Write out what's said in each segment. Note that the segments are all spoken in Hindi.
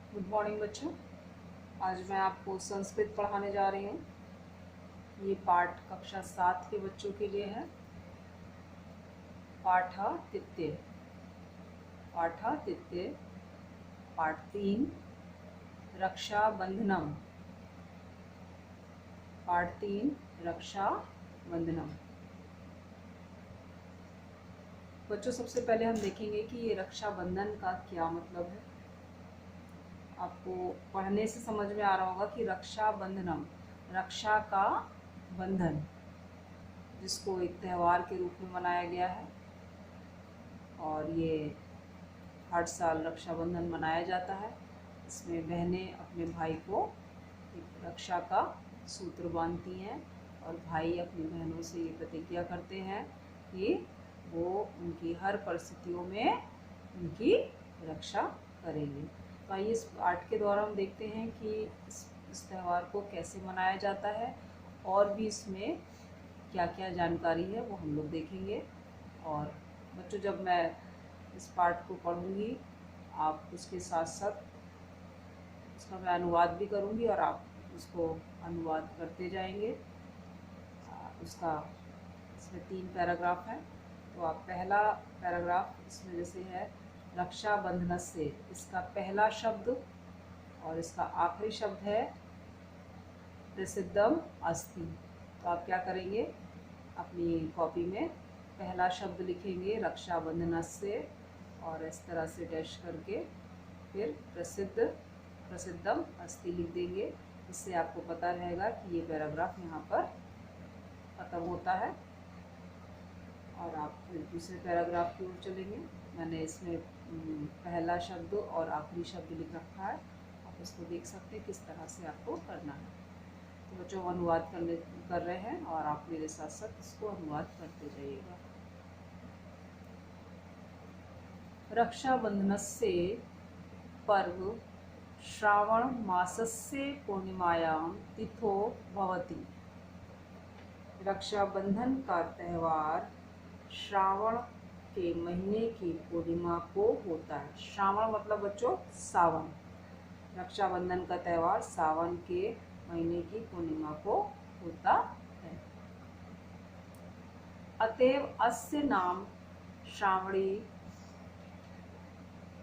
गुड मॉर्निंग बच्चों। आज मैं आपको संस्कृत पढ़ाने जा रही हूँ। ये पाठ कक्षा 7 के बच्चों के लिए है। पाठातिथ्य पाठातिथ्य पाठ 3 रक्षाबंधनम। पाठ 3 रक्षाबंधनम। बच्चों, सबसे पहले हम देखेंगे कि ये रक्षाबंधन का क्या मतलब है। आपको पढ़ने से समझ में आ रहा होगा कि रक्षाबंधनम, रक्षा का बंधन, जिसको एक त्यौहार के रूप में मनाया गया है। और ये हर साल रक्षाबंधन मनाया जाता है। इसमें बहनें अपने भाई को एक रक्षा का सूत्र बांधती हैं और भाई अपनी बहनों से ये प्रतिज्ञा करते हैं कि वो उनकी हर परिस्थितियों में उनकी रक्षा करेंगे। तो आइए इस पाठ के द्वारा हम देखते हैं कि इस त्यौहार को कैसे मनाया जाता है और भी इसमें क्या क्या जानकारी है वो हम लोग देखेंगे। और बच्चों, जब मैं इस पाठ को पढ़ूंगी आप उसके साथ साथ उसका मैं अनुवाद भी करूंगी और आप उसको अनुवाद करते जाएंगे। उसका इसमें 3 पैराग्राफ है। तो आप पहला पैराग्राफ इसमें जैसे है रक्षाबंधनस्य, इसका पहला शब्द और इसका आखिरी शब्द है प्रसिद्धम अस्ति। तो आप क्या करेंगे, अपनी कॉपी में पहला शब्द लिखेंगे रक्षाबंधनस्य और इस तरह से डैश करके फिर प्रसिद्धम अस्ति लिख देंगे। इससे आपको पता रहेगा कि ये पैराग्राफ यहाँ पर ख़त्म होता है। और आप फिर दूसरे पैराग्राफ की ओर चलेंगे। मैंने इसमें पहला शब्द और आखिरी शब्द लिख रखा है, आप इसको देख सकते हैं किस तरह से आपको करना है। तो बच्चों, अनुवाद कर रहे हैं और आप मेरे साथ साथ इसको अनुवाद करते जाइएगा। रक्षाबंधनस्य पर्व श्रावण मासस्य पूर्णिमायां तिथो भवति। रक्षाबंधन का त्यौहार श्रावण के महीने की पूर्णिमा को होता है। श्रावण मतलब बच्चों सावन। रक्षाबंधन का त्यौहार सावन के महीने की पूर्णिमा को होता है। अतएव अस्य नाम श्रावणी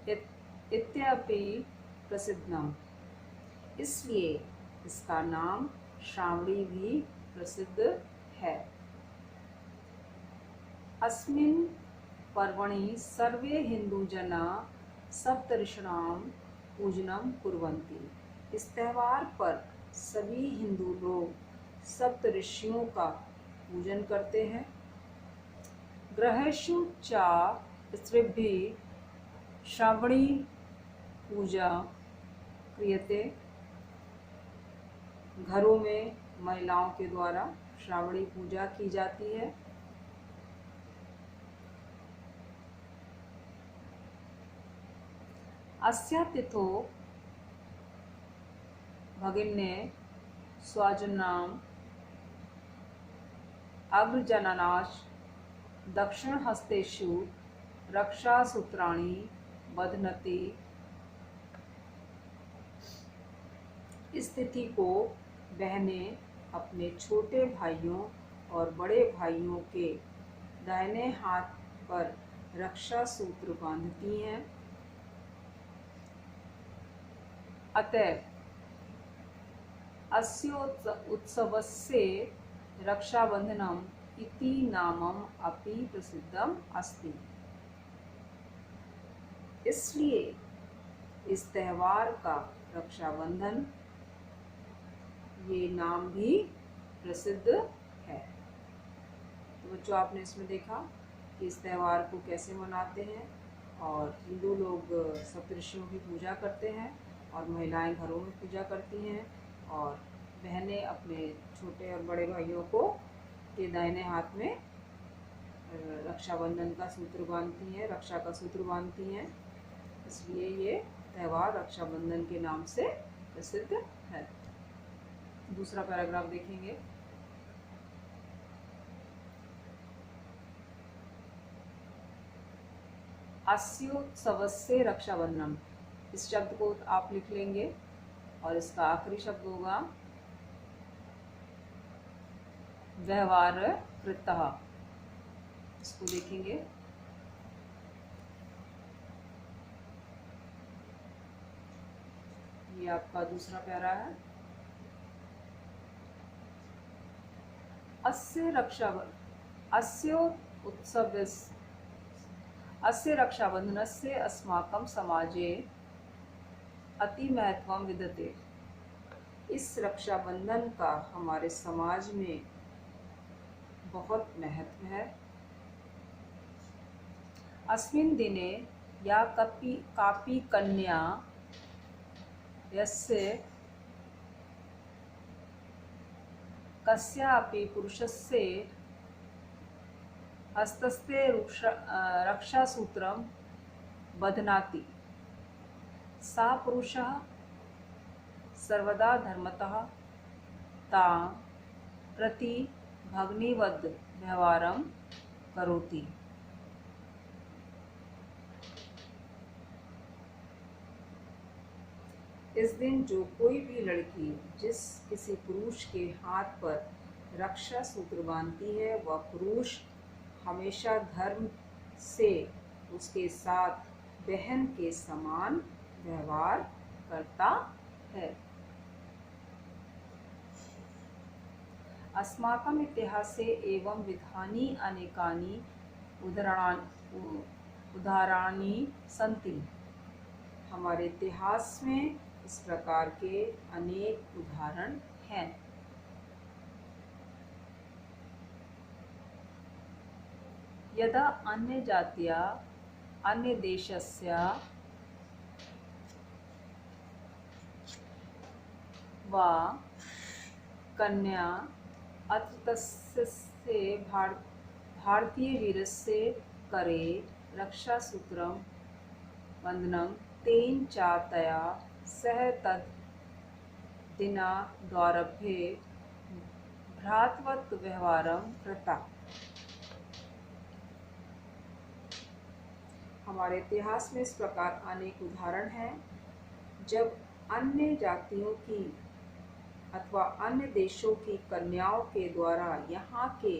इत्यपि प्रसिद्धम। इसलिए इसका नाम श्रावणी भी प्रसिद्ध है। अस्मिन् पर्वणि सर्वे हिंदुजनाः सप्तऋषीणां पूजनं कुर्वन्ति। इस त्यौहार पर सभी हिंदू लोग सप्तऋषियों का पूजन करते हैं। गृहेषु च स्त्रीभिः श्रावणी पूजा क्रियते। घरों में महिलाओं के द्वारा श्रावणी पूजा की जाती है। अस्या तिथो भगिन्ये स्वजनानाम् अग्रजनानाश्च दक्षिणहस्तेषु रक्षासूत्राणि बध्नन्ति। इस तिथि को बहनें अपने छोटे भाइयों और बड़े भाइयों के दाहिने हाथ पर रक्षा सूत्र बांधती हैं। अतः अस्य उत्सवस्य रक्षाबंधनम इति नामम अपि प्रसिद्धम अस्ति। इसलिए इस त्यौहार का रक्षाबंधन ये नाम भी प्रसिद्ध है। तो बच्चों, आपने इसमें देखा कि इस त्यौहार को कैसे मनाते हैं। और हिंदू लोग सप्तऋषियों की पूजा करते हैं और महिलाएं घरों में पूजा करती हैं और बहनें अपने छोटे और बड़े भाइयों को के दाहिने हाथ में रक्षाबंधन का सूत्र बांधती हैं, रक्षा का सूत्र बांधती हैं। इसलिए ये त्यौहार रक्षाबंधन के नाम से प्रसिद्ध है। दूसरा पैराग्राफ देखेंगे। अस्योत्सवस्य रक्षाबंधनम, इस शब्द को आप लिख लेंगे और इसका आखिरी शब्द होगा व्यवहारकृतः। इसको देखेंगे। ये आपका दूसरा पैरा है। अस्य रक्षाबंधनस्य अस्माकं समाजे अति महत्वं विद्यते। इस रक्षाबंधन का हमारे समाज में बहुत महत्व है। अस्मिन् दिने या कापि कन्या यस्य कस्यापि पुरुषस्य हस्तस्थे रक्षासूत्रं बध्नाति सा पुरुषः सर्वदा धर्मतः तां प्रति भगिनीवद् व्यवहारं करोति। इस दिन जो कोई भी लड़की जिस किसी पुरुष के हाथ पर रक्षा सूत्र बांधती है, वह पुरुष हमेशा धर्म से उसके साथ बहन के समान व्यवहार करता है। अस्माकम् इतिहासे एवं विधानि अनेकानि उदाहरणानि सन्ति। हमारे इतिहास में इस प्रकार के अनेक उदाहरण हैं। यदा अन्य जात्या अन्य देशस्य वा कन्या अत्र तस्य भारतीय वीरस्य करे रक्षासूत्रं बन्धनं तेन च तया सह तद् दिनादारभ्य भ्रातृवत् व्यवहारं कृता। हमारे इतिहास में इस प्रकार अनेक उदाहरण हैं। जब अन्य जातियों की अथवा अन्य देशों की कन्याओं के द्वारा यहाँ के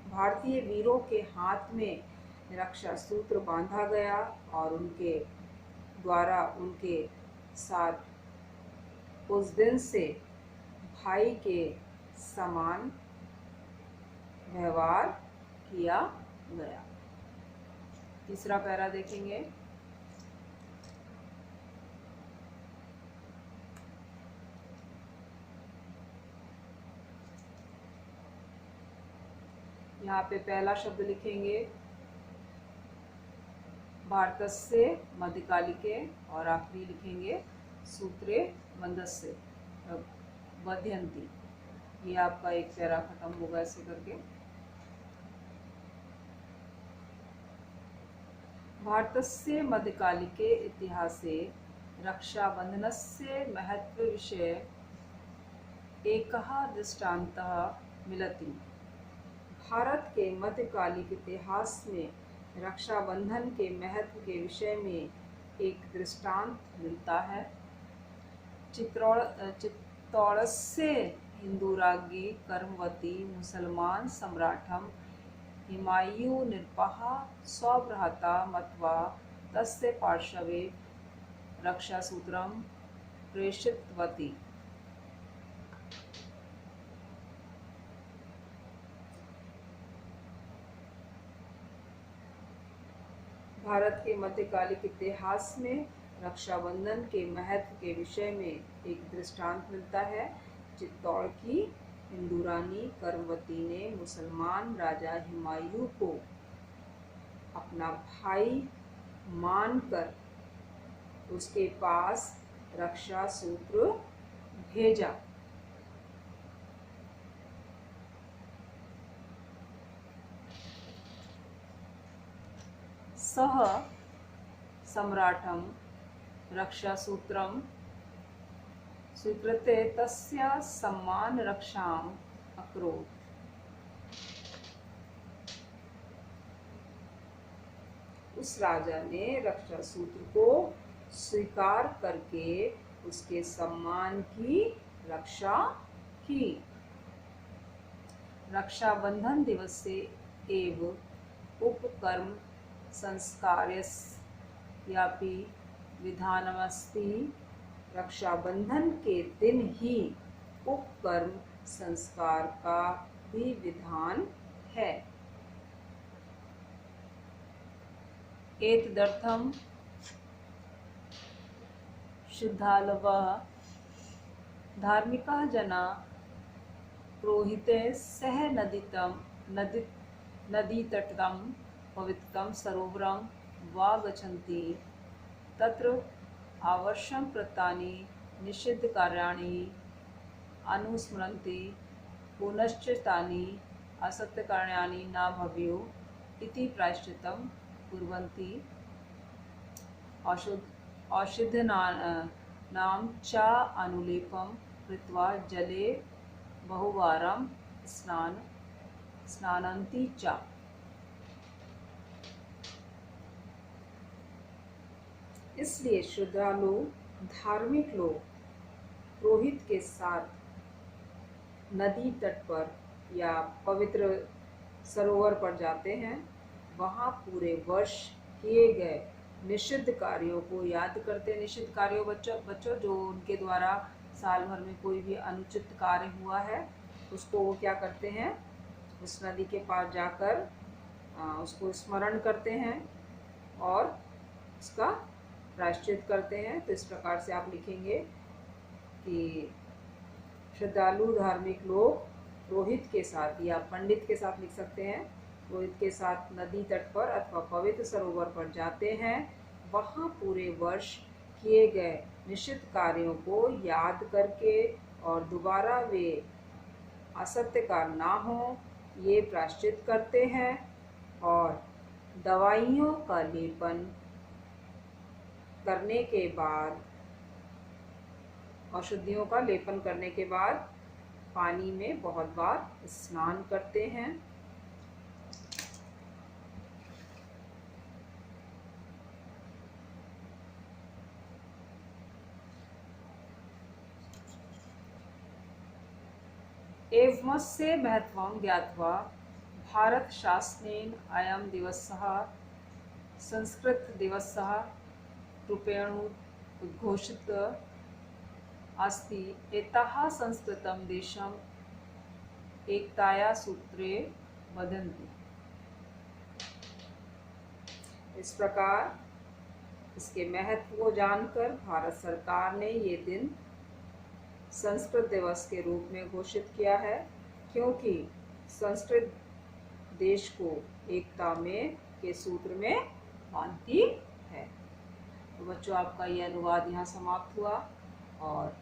भारतीय वीरों के हाथ में रक्षा सूत्र बांधा गया और उनके द्वारा उनके साथ उस दिन से भाई के समान व्यवहार किया गया। तीसरा पैरा देखेंगे। यहाँ पे पहला शब्द लिखेंगे भारतस्य मध्यकालिके और आखिरी लिखेंगे सूत्रे बंधस्य बध्यन्ति। ये आपका एक पैरा खत्म होगा ऐसे करके। भारतस्य मध्यकालिके इतिहासे रक्षाबन्धनस्य महत्वविषये एकः दृष्टान्तः मिलति। भारत के मध्यकालिक इतिहास में रक्षाबंधन के महत्व के विषय में एक दृष्टांत मिलता है। चित्तौड़स्य हिंदूराज्ञी कर्मवती मुसलमान सम्राटं हुमायूँ-निर्पः स्वभ्राता मत्वा तस्य पार्श्वे रक्षासूत्रं प्रेषितवती। भारत के मध्यकालिक इतिहास में रक्षाबंधन के महत्व के विषय में एक दृष्टांत मिलता है। चित्तौड़ की हिंदू रानी कर्मवती ने मुसलमान राजा हुमायूँ को अपना भाई मानकर उसके पास रक्षा सूत्र भेजा। सह सम्राटं रक्षासूत्रं स्वीकृत्य तस्य सम्मान रक्षाम् अकरोत्। उस राजा ने रक्षा सूत्र को स्वीकार करके उसके सम्मान की रक्षा की। रक्षाबंधन दिवस से एव उपकर्म संस्कारस्यापि विधानमस्ति। रक्षाबंधन के दिन ही उपकर्म संस्कार का भी विधान है। एतदर्थं शुद्धालवः धार्मिकाः जनाः पुरोहिते सह नदीतटं पवित्रं सरोवरं वा गच्छन्ति। तत्र आवश्यककृतानि निषिद्धकार्याणि अनुस्मरन्ति। पुनश्च तानि असत्यकार्याणि न भवेयुः इति प्रायश्चित्तं कुर्वन्ति। औषधीनां च अनुलेपं कृत्वा जले बहुवारं स्नानन्ति च। इसलिए श्रद्धालु धार्मिक लोग पुरोहित के साथ नदी तट पर या पवित्र सरोवर पर जाते हैं। वहाँ पूरे वर्ष किए गए निषिद्ध कार्यों को याद करते। निषिद्ध कार्यों बच्चों जो उनके द्वारा साल भर में कोई भी अनुचित कार्य हुआ है उसको वो क्या करते हैं, उस नदी के पास जाकर उसको स्मरण करते हैं और उसका प्रायश्चित करते हैं। तो इस प्रकार से आप लिखेंगे कि श्रद्धालु धार्मिक लोग पुरोहित के साथ या पंडित के साथ लिख सकते हैं, पुरोहित के साथ नदी तट पर अथवा पवित्र सरोवर पर जाते हैं। वहाँ पूरे वर्ष किए गए निषिद्ध कार्यों को याद करके और दोबारा वे असत्य कार्य ना हो ये प्रायश्चित करते हैं। और दवाइयों का लेपन करने के बाद, औषधियों का लेपन करने के बाद पानी में बहुत बार स्नान करते हैं। एवमस्य महत्वं ज्ञात्वा भारतशासनेन अयं दिवसः संस्कृतदिवसः रूपेण उद्घोषितः अस्ति। एतः संस्कृतं देशम् एकताया सूत्रे बंधन्ति। इस प्रकार इसके महत्व को जानकर भारत सरकार ने ये दिन संस्कृत दिवस के रूप में घोषित किया है, क्योंकि संस्कृत देश को एकता में के सूत्र में बांधती है। तो बच्चों आपका ये अनुवाद यहाँ समाप्त हुआ और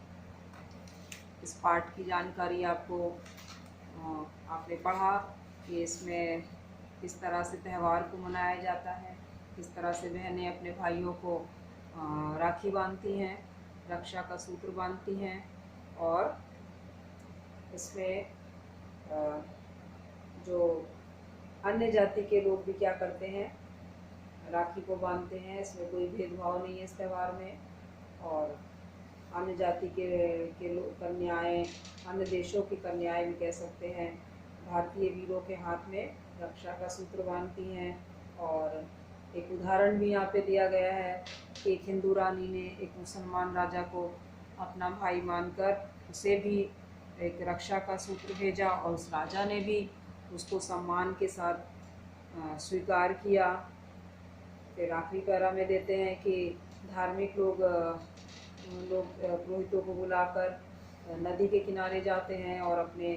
इस पाठ की जानकारी आपको आपने पढ़ा कि इसमें किस तरह से त्यौहार को मनाया जाता है, किस तरह से बहनें अपने भाइयों को राखी बांधती हैं, रक्षा का सूत्र बांधती हैं। और इसमें जो अन्य जाति के लोग भी क्या करते हैं, राखी को बांधते हैं। इसमें कोई भेदभाव नहीं है इस त्यौहार में। और अन्य जाति के लोग कन्याएं, अन्य देशों की कन्याएं भी कह सकते हैं, भारतीय वीरों के हाथ में रक्षा का सूत्र बांधती हैं। और एक उदाहरण भी यहाँ पे दिया गया है कि एक हिंदू रानी ने एक मुसलमान राजा को अपना भाई मानकर उसे भी एक रक्षा का सूत्र भेजा और उस राजा ने भी उसको सम्मान के साथ स्वीकार किया। फिर आखिरी पैरा में देते हैं कि धार्मिक लोग पुरोहितों को बुलाकर नदी के किनारे जाते हैं और अपने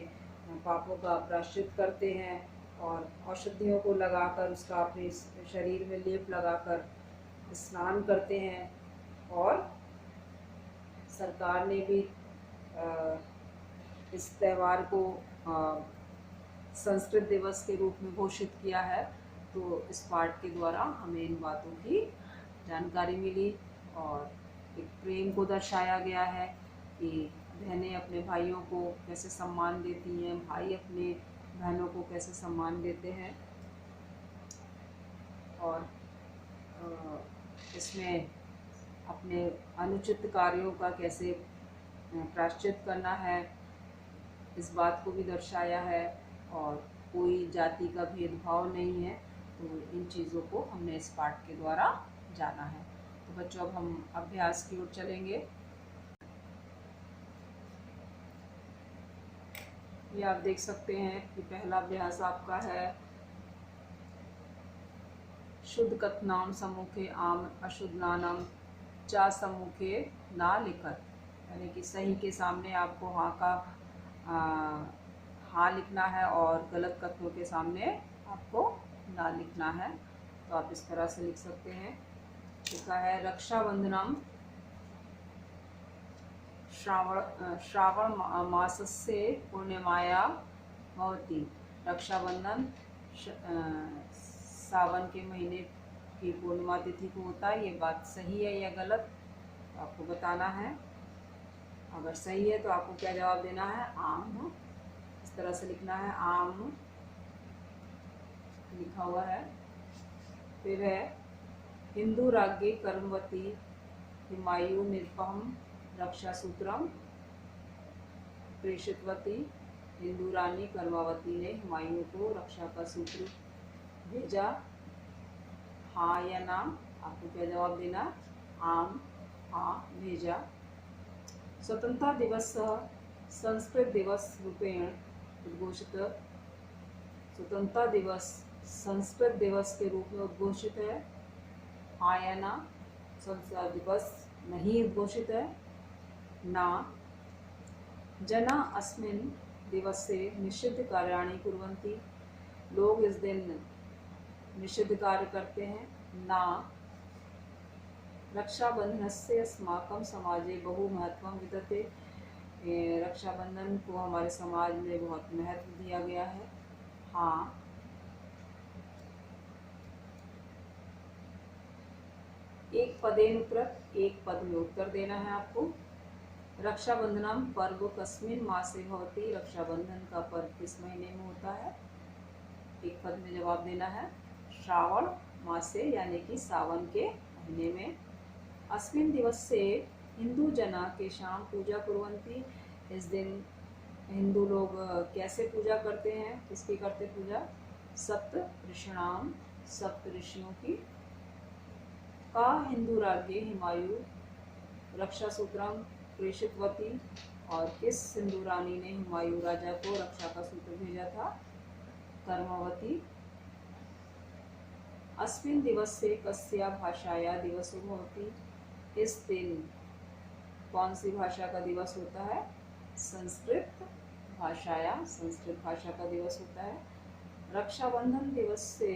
पापों का प्रायश्चित करते हैं और औषधियों को लगाकर उसका अपने शरीर में लेप लगाकर स्नान करते हैं। और सरकार ने भी इस त्यौहार को संस्कृत दिवस के रूप में घोषित किया है। तो इस पाठ के द्वारा हमें इन बातों की जानकारी मिली और एक प्रेम को दर्शाया गया है कि बहनें अपने भाइयों को कैसे सम्मान देती हैं, भाई अपने बहनों को कैसे सम्मान देते हैं। और इसमें अपने अनुचित कार्यों का कैसे प्रायश्चित करना है, इस बात को भी दर्शाया है। और कोई जाति का भेदभाव नहीं है। तो इन चीज़ों को हमने इस पाठ के द्वारा जाना है। तो बच्चों, अब हम अभ्यास की ओर चलेंगे। ये आप देख सकते हैं कि पहला अभ्यास आपका है, शुद्ध कथनाम सम्मुखे आम अशुद्ध नानम चा सम्मुखे ना लिखत। यानी कि सही के सामने आपको हाँ का हाँ लिखना है और गलत कथनों के सामने आपको ना लिखना है। तो आप इस तरह से लिख सकते हैं। लिखा है रक्षाबंधनम श्रावण मासस्य पूर्णिमाया भवति। रक्षाबंधन सावन के महीने की पूर्णिमा तिथि को होता है। ये बात सही है या गलत तो आपको बताना है। अगर सही है तो आपको क्या जवाब देना है, आम। इस तरह से लिखना है, आम लिखा हुआ है। फिर है हिंदू राज्ञी कर्मवती हिमायु निर्पम रक्षा सूत्रम प्रेषितवती। हिंदू रानी कर्मावती ने हुमायूं को रक्षा का सूत्र भेजा। हाँ या ना, आपको क्या जवाब देना, आम हाँ भेजा। स्वतंत्रता दिवस संस्कृत दिवस रूपेण उद्घोषित। स्वतंत्रता दिवस संस्कृत दिवस के रूप में उद्घोषित है। हाँ या ना, स्वतंत्रता दिवस नहीं उद्घोषित है। ना, जना अस्मिन् दिवसे निषिद्ध कार्याणि कुर्वन्ति। लोग इस दिन निषिद्ध कार्य करते हैं। ना, रक्षाबंधनस्य अस्माकं समाजे बहु महत्वं विद्यते। रक्षाबंधन को हमारे समाज में बहुत महत्व दिया गया है। हाँ, एक पदेन उत्तरत, एक पद में उत्तर देना है आपको। रक्षाबंधनम पर्व कस्मिन मासे भवति। रक्षाबंधन का पर्व किस महीने में होता है, एक पद में जवाब देना है, श्रावण मासे यानी कि सावन के महीने में। अस्मिन दिवस से हिंदू जना के शाम पूजा कुर्वन्ति। इस दिन हिंदू लोग कैसे पूजा करते हैं, किसकी करते पूजा, सप्त ऋषिणाम, सप्त ऋषियों की। का हिंदू राज्ञी हिमायु रक्षा सूत्रम प्रेषितवती। और किस हिंदू रानी ने हुमायूं राजा को रक्षा का सूत्र भेजा था, कर्मवती। अस्मिन दिवस से कस्या भाषाया दिवसो भवति। इस दिन कौन सी भाषा का दिवस होता है, संस्कृत भाषाया, संस्कृत भाषा का दिवस होता है। रक्षाबंधन दिवस से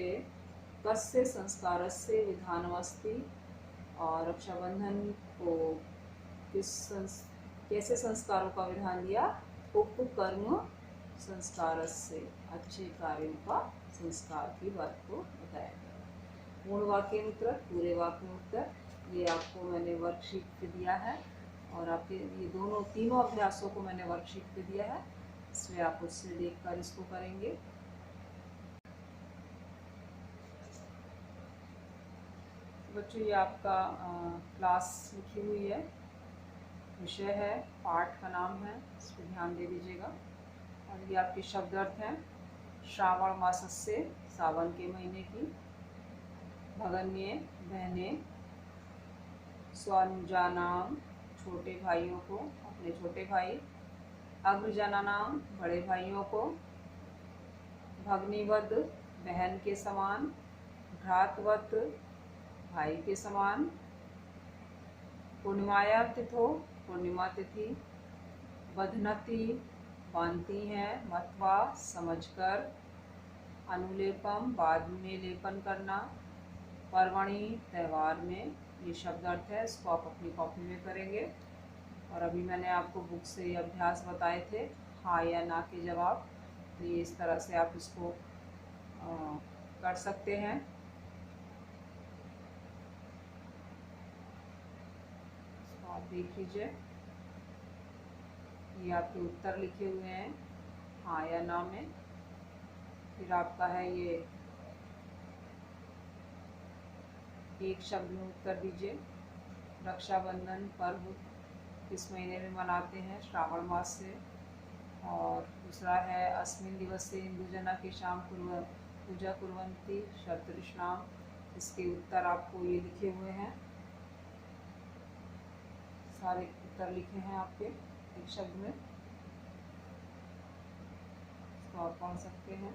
कस्य संस्कारस्य विधानमस्ति। और रक्षाबंधन को कैसे संस्कारों का विधान दिया, उपकर्म संस्कार से, अच्छे कार्यों का संस्कार की बात को बताया गया। पूर्ण वाक्य उत्तर, पूरे वाक्य उत्तर, ये आपको मैंने वर्कशीट पे दिया है। और आपके ये तीनों अभ्यासों को मैंने वर्कशीट पे दिया है, इसलिए आप उससे देखकर इसको करेंगे। बच्चों, ये आपका क्लास लिखी हुई है, विषय है, पाठ का नाम है, इस पर ध्यान दे दीजिएगा। और ये आपके शब्द अर्थ हैं, श्रावण मासस्य, सावन के महीने की, भगन्य बहनें, स्वनुजानाम, छोटे भाइयों को, अपने छोटे भाई, अग्रजनानाम, बड़े भाइयों को, भग्निवद, बहन के समान, भ्रातवत, भाई के समान, पूर्णिमाया तिथो, पूर्णिमा तिथि, बधनति, बांधती हैं, मत्वा, समझकर, अनुलेपम, बाद में लेपन करना, पर्वणि, त्यौहार में। ये शब्द अर्थ है, इसको आप अपनी कॉपी में करेंगे। और अभी मैंने आपको बुक से ये अभ्यास बताए थे, हाँ या ना के जवाब। तो ये इस तरह से आप इसको कर सकते हैं। इसको आप देख लीजिए, ये आपके उत्तर लिखे हुए हैं हाँ या ना में। फिर आपका है ये एक शब्द में उत्तर दीजिए। रक्षाबंधन पर्व किस महीने में मनाते हैं? श्रावण मास से। और दूसरा है अस्मिन् दिवसे हिंदुजना के शाम पूजा कुर्वन्ति शरतृष्णाम। इसके उत्तर आपको ये लिखे हुए हैं, सारे उत्तर लिखे हैं आपके एक शब्द में, इसको आप पढ़ सकते हैं।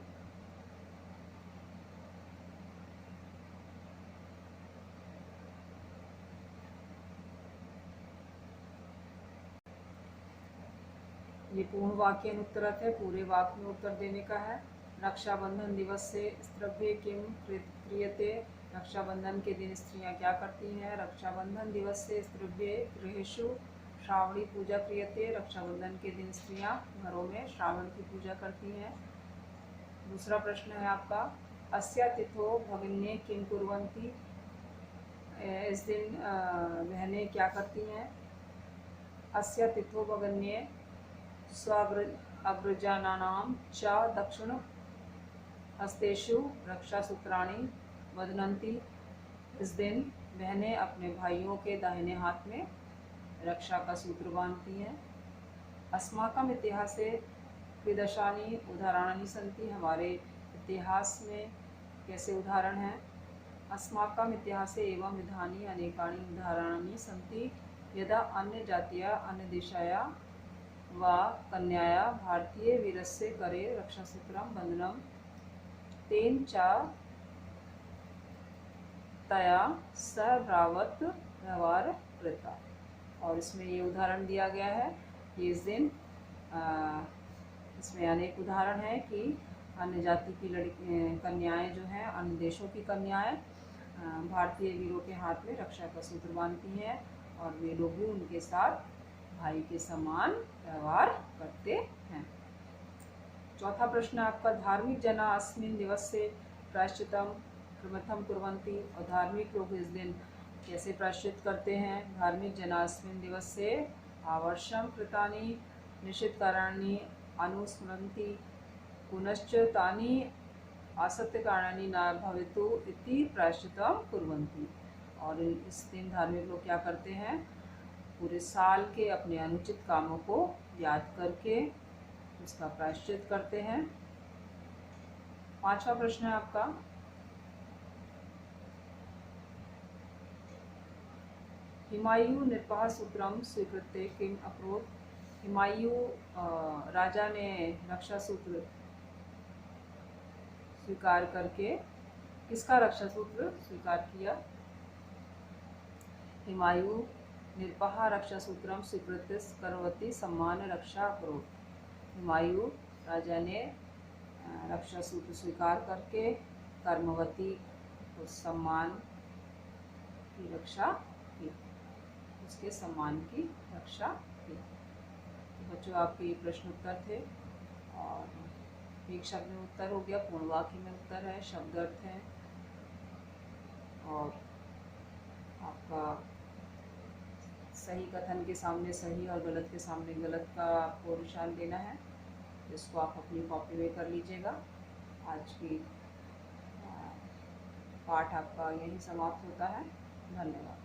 ये पूर्ण वाक्य अनुत्तरत है, पूरे वाक्य में उत्तर देने का है। रक्षाबंधन दिवस से स्त्रभ्य किम क्रियते? रक्षाबंधन के दिन स्त्रियां क्या करती हैं? रक्षाबंधन दिवस से स्त्रभ्य गृहेषु श्रावणी पूजा क्रियते। रक्षाबंधन के दिन स्त्रियां घरों में श्रावण की पूजा करती हैं। दूसरा प्रश्न है आपका, अस्या तिथो भगिन्ये किम कुर्वन्ति? इस दिन बहनें क्या करती हैं? अस्या तिथो भगिन्ये स्वाग्रजानानां च दक्षिण हस्तेषु रक्षासूत्राणि बध्नन्ति। इस दिन बहनें अपने भाइयों के दाहिने हाथ में रक्षा का सूत्र बांधती हैं। अस्माकम इतिहासे कीदृशानि उदाहरणानि सन्ति? हमारे इतिहास में कैसे उदाहरण हैं? अस्माकम इतिहासे एवं विधानि अनेकानि उदाहरणानि सन्ति। यदा अन्य जातीया अन्य देशाया वा कन्याया भारतीय वीरस्य करे रक्षासूत्रं बंधनं तेन च तया सब्रावत व्यवहार कृता। और इसमें ये उदाहरण दिया गया है कि इस दिन इसमें अनेक उदाहरण है कि अन्य जाति की कन्याएं जो हैं, अन्य देशों की कन्याएं भारतीय वीरों के हाथ में रक्षा का सूत्र बांधती हैं और वे लोग भी उनके साथ भाई के समान व्यवहार करते हैं। चौथा प्रश्न आपका, धार्मिक जना अस्मिन् दिवस से प्रायश्चितम प्रथम कुर्वन्ति? और धार्मिक लोग इस दिन कैसे प्रायश्चित करते हैं? धार्मिक जना अस्मिन् दिवस से आवर्षम कृतानि निषिद्धकाराणि अनुस्मरन्ति पुनश्च तानि असत्यकारणानि न भवेतु इति प्रायश्चितम कुर्वन्ति। और इस दिन धार्मिक लोग क्या करते हैं? पूरे साल के अपने अनुचित कामों को याद करके उसका प्रायश्चित करते हैं। पांचवा प्रश्न है आपका, हुमायूं निर्वाह सूत्रम स्वीकृत्य किम अकरोत्? हुमायूं राजा ने रक्षा सूत्र स्वीकार करके किसका रक्षा सूत्र स्वीकार किया? हुमायूं निर्वाह रक्षा सूत्रम स्वीकृत्य करोति सम्मान रक्षा अकरोत्। हुमायूं राजा ने रक्षा सूत्र स्वीकार करके कर्मवती उस सम्मान की रक्षा की, उसके सम्मान की रक्षा की। तो बच्चों, आपके ये प्रश्न उत्तर थे और एक शब्द में उत्तर हो गया, पूर्ण वाक्य में उत्तर है, शब्द अर्थ है और आपका सही कथन के सामने सही और गलत के सामने गलत का आपको निशान देना है। इसको आप अपनी कॉपी में कर लीजिएगा। आज की पाठ आपका यही समाप्त होता है। धन्यवाद।